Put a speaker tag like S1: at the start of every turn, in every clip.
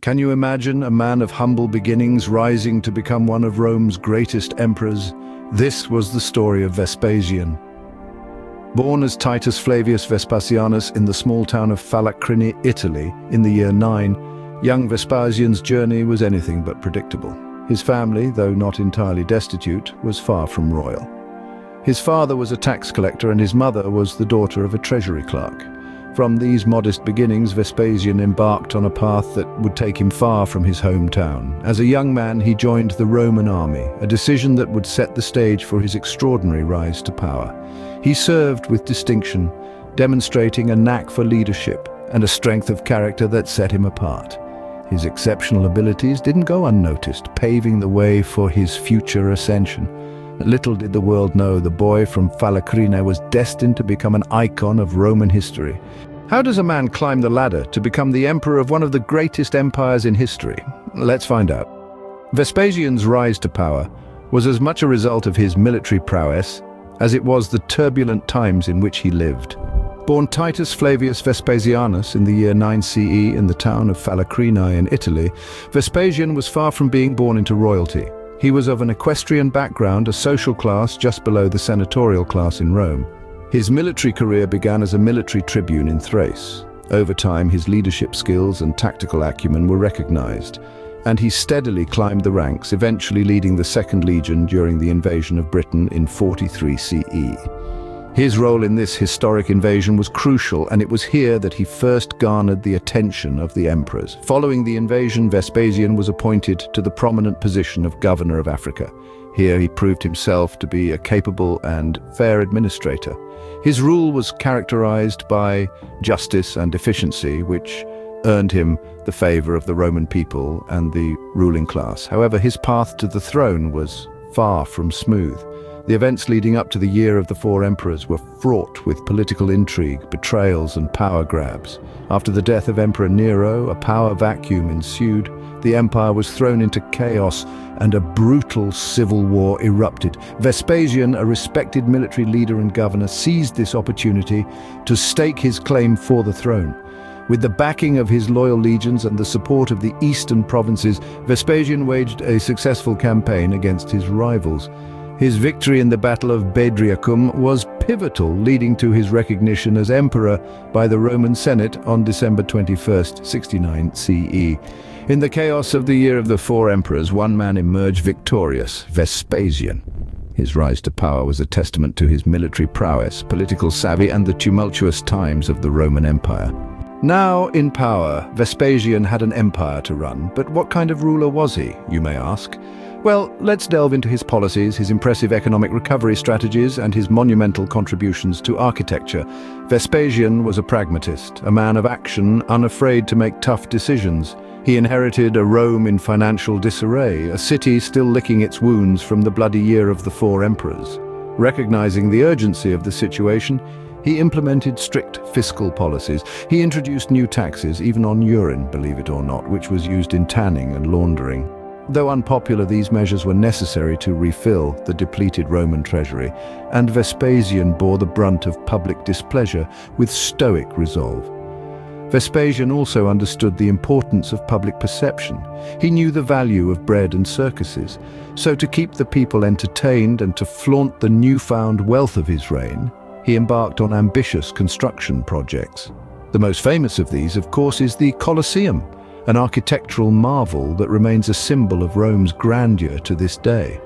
S1: Can you imagine a man of humble beginnings rising to become one of Rome's greatest emperors? This was the story of Vespasian. Born as Titus Flavius Vespasianus in the small town of Falacrine, Italy, in the year 9, young Vespasian's journey was anything but predictable. His family, though not entirely destitute, was far from royal. His father was a tax collector and his mother was the daughter of a treasury clerk. From these modest beginnings, Vespasian embarked on a path that would take him far from his hometown. As a young man, he joined the Roman army, a decision that would set the stage for his extraordinary rise to power. He served with distinction, demonstrating a knack for leadership and a strength of character that set him apart. His exceptional abilities didn't go unnoticed, paving the way for his future ascension. Little did the world know the boy from Falacrine was destined to become an icon of Roman history. How does a man climb the ladder to become the emperor of one of the greatest empires in history? Let's find out. Vespasian's rise to power was as much a result of his military prowess as it was the turbulent times in which he lived. Born Titus Flavius Vespasianus in the year 9 CE in the town of Falacrine in Italy, Vespasian was far from being born into royalty. He was of an equestrian background, a social class just below the senatorial class in Rome. His military career began as a military tribune in Thrace. Over time, his leadership skills and tactical acumen were recognized, and he steadily climbed the ranks, eventually leading the Second Legion during the invasion of Britain in 43 CE. His role in this historic invasion was crucial, and it was here that he first garnered the attention of the emperors. Following the invasion, Vespasian was appointed to the prominent position of governor of Africa. Here he proved himself to be a capable and fair administrator. His rule was characterized by justice and efficiency, which earned him the favor of the Roman people and the ruling class. However, his path to the throne was far from smooth. The events leading up to the Year of the Four Emperors were fraught with political intrigue, betrayals, and power grabs. After the death of Emperor Nero, a power vacuum ensued. The empire was thrown into chaos, and a brutal civil war erupted. Vespasian, a respected military leader and governor, seized this opportunity to stake his claim for the throne. With the backing of his loyal legions and the support of the eastern provinces, Vespasian waged a successful campaign against his rivals. His victory in the Battle of Bedriacum was pivotal, leading to his recognition as emperor by the Roman Senate on December 21, 69 CE. In the chaos of the Year of the Four Emperors, one man emerged victorious: Vespasian. His rise to power was a testament to his military prowess, political savvy, and the tumultuous times of the Roman Empire. Now in power, Vespasian had an empire to run, but what kind of ruler was he, you may ask? Well, let's delve into his policies, his impressive economic recovery strategies, and his monumental contributions to architecture. Vespasian was a pragmatist, a man of action, unafraid to make tough decisions. He inherited a Rome in financial disarray, a city still licking its wounds from the bloody Year of the Four Emperors. Recognizing the urgency of the situation, he implemented strict fiscal policies. He introduced new taxes, even on urine, believe it or not, which was used in tanning and laundering. Though unpopular, these measures were necessary to refill the depleted Roman treasury, and Vespasian bore the brunt of public displeasure with stoic resolve. Vespasian also understood the importance of public perception. He knew the value of bread and circuses, so to keep the people entertained and to flaunt the newfound wealth of his reign, he embarked on ambitious construction projects. The most famous of these, of course, is the Colosseum, an architectural marvel that remains a symbol of Rome's grandeur to this day.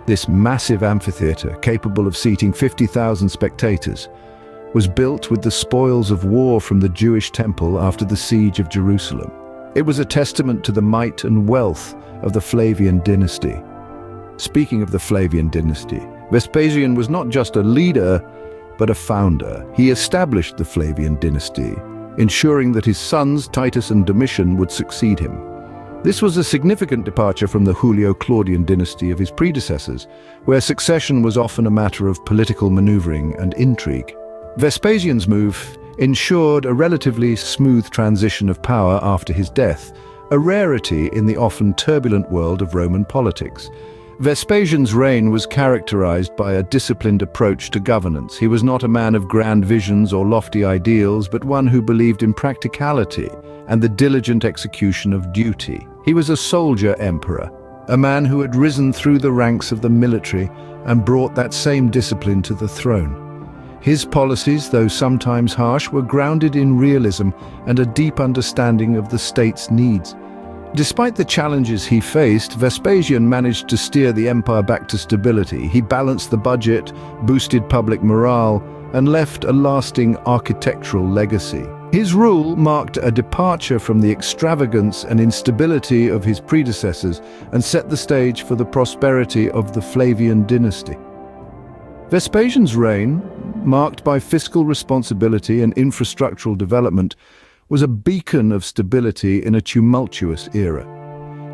S1: This massive amphitheatre, capable of seating 50,000 spectators, was built with the spoils of war from the Jewish temple after the siege of Jerusalem. It was a testament to the might and wealth of the Flavian dynasty. Speaking of the Flavian dynasty, Vespasian was not just a leader, but a founder. He established the Flavian dynasty, ensuring that his sons, Titus and Domitian, would succeed him. This was a significant departure from the Julio-Claudian dynasty of his predecessors, where succession was often a matter of political maneuvering and intrigue. Vespasian's move ensured a relatively smooth transition of power after his death, a rarity in the often turbulent world of Roman politics. Vespasian's reign was characterized by a disciplined approach to governance. He was not a man of grand visions or lofty ideals, but one who believed in practicality and the diligent execution of duty. He was a soldier emperor, a man who had risen through the ranks of the military and brought that same discipline to the throne. His policies, though sometimes harsh, were grounded in realism and a deep understanding of the state's needs. Despite the challenges he faced, Vespasian managed to steer the empire back to stability. He balanced the budget, boosted public morale, and left a lasting architectural legacy. His rule marked a departure from the extravagance and instability of his predecessors and set the stage for the prosperity of the Flavian dynasty. Vespasian's reign, marked by fiscal responsibility and infrastructural development, was a beacon of stability in a tumultuous era.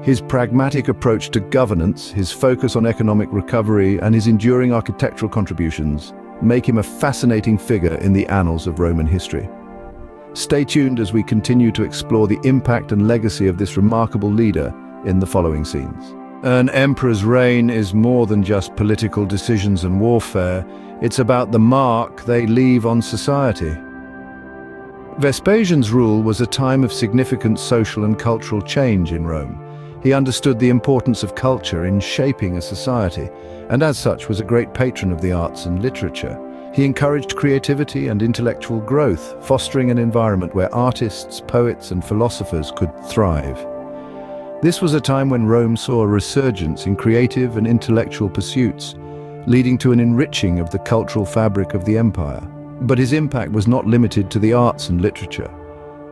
S1: His pragmatic approach to governance, his focus on economic recovery, and his enduring architectural contributions make him a fascinating figure in the annals of Roman history. Stay tuned as we continue to explore the impact and legacy of this remarkable leader in the following scenes. An emperor's reign is more than just political decisions and warfare. It's about the mark they leave on society. Vespasian's rule was a time of significant social and cultural change in Rome. He understood the importance of culture in shaping a society, and as such was a great patron of the arts and literature. He encouraged creativity and intellectual growth, fostering an environment where artists, poets, and philosophers could thrive. This was a time when Rome saw a resurgence in creative and intellectual pursuits, leading to an enriching of the cultural fabric of the empire. But his impact was not limited to the arts and literature.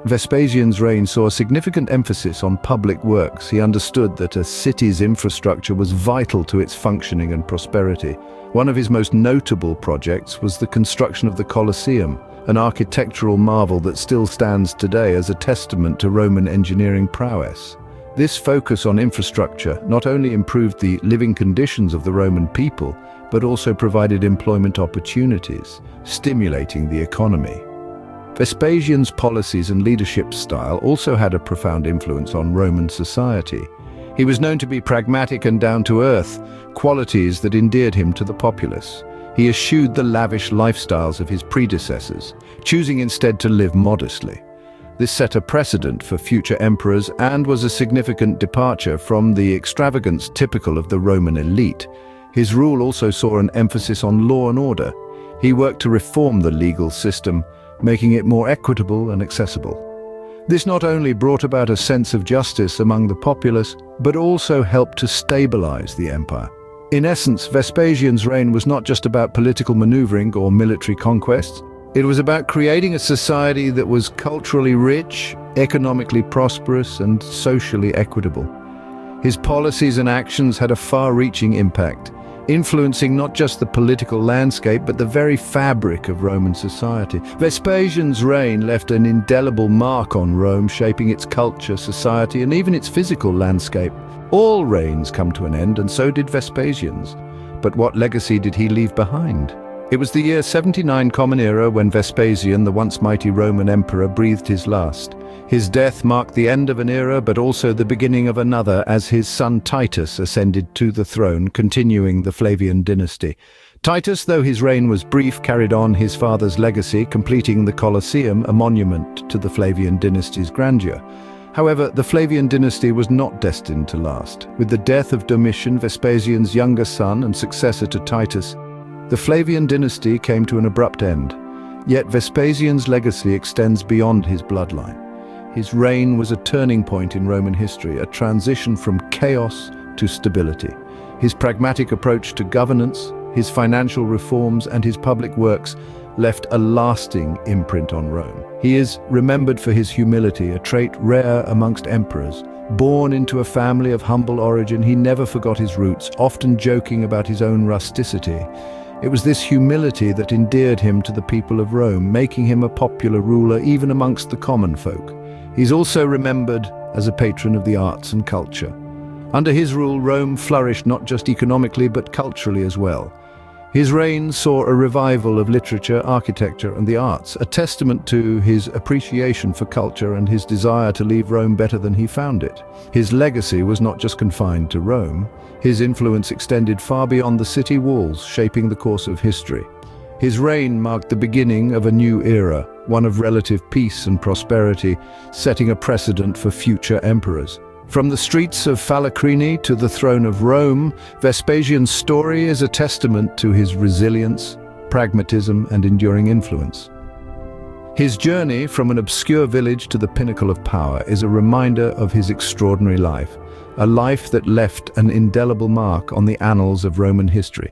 S1: Vespasian's reign saw a significant emphasis on public works. He understood that a city's infrastructure was vital to its functioning and prosperity. One of his most notable projects was the construction of the Colosseum, an architectural marvel that still stands today as a testament to Roman engineering prowess. This focus on infrastructure not only improved the living conditions of the Roman people, but also provided employment opportunities, stimulating the economy. Vespasian's policies and leadership style also had a profound influence on Roman society. He was known to be pragmatic and down-to-earth, qualities that endeared him to the populace. He eschewed the lavish lifestyles of his predecessors, choosing instead to live modestly. This set a precedent for future emperors and was a significant departure from the extravagance typical of the Roman elite. His rule also saw an emphasis on law and order. He worked to reform the legal system, making it more equitable and accessible. This not only brought about a sense of justice among the populace, but also helped to stabilize the empire. In essence, Vespasian's reign was not just about political maneuvering or military conquests. It was about creating a society that was culturally rich, economically prosperous, and socially equitable. His policies and actions had a far-reaching impact, influencing not just the political landscape, but the very fabric of Roman society. Vespasian's reign left an indelible mark on Rome, shaping its culture, society, and even its physical landscape. All reigns come to an end, and so did Vespasian's. But what legacy did he leave behind? It was the year 79 Common Era when Vespasian, the once mighty Roman emperor, breathed his last. His death marked the end of an era, but also the beginning of another, as his son Titus ascended to the throne, continuing the Flavian dynasty. Titus, though his reign was brief, carried on his father's legacy, completing the Colosseum, a monument to the Flavian dynasty's grandeur. However, the Flavian dynasty was not destined to last. With the death of Domitian, Vespasian's younger son and successor to Titus, the Flavian dynasty came to an abrupt end. Yet Vespasian's legacy extends beyond his bloodline. His reign was a turning point in Roman history, a transition from chaos to stability. His pragmatic approach to governance, his financial reforms, and his public works left a lasting imprint on Rome. He is remembered for his humility, a trait rare amongst emperors. Born into a family of humble origin, he never forgot his roots, often joking about his own rusticity. It was this humility that endeared him to the people of Rome, making him a popular ruler even amongst the common folk. He's also remembered as a patron of the arts and culture. Under his rule, Rome flourished not just economically but culturally as well. His reign saw a revival of literature, architecture, and the arts, a testament to his appreciation for culture and his desire to leave Rome better than he found it. His legacy was not just confined to Rome. His influence extended far beyond the city walls, shaping the course of history. His reign marked the beginning of a new era, one of relative peace and prosperity, setting a precedent for future emperors. From the streets of Falacrini to the throne of Rome, Vespasian's story is a testament to his resilience, pragmatism, and enduring influence. His journey from an obscure village to the pinnacle of power is a reminder of his extraordinary life, a life that left an indelible mark on the annals of Roman history.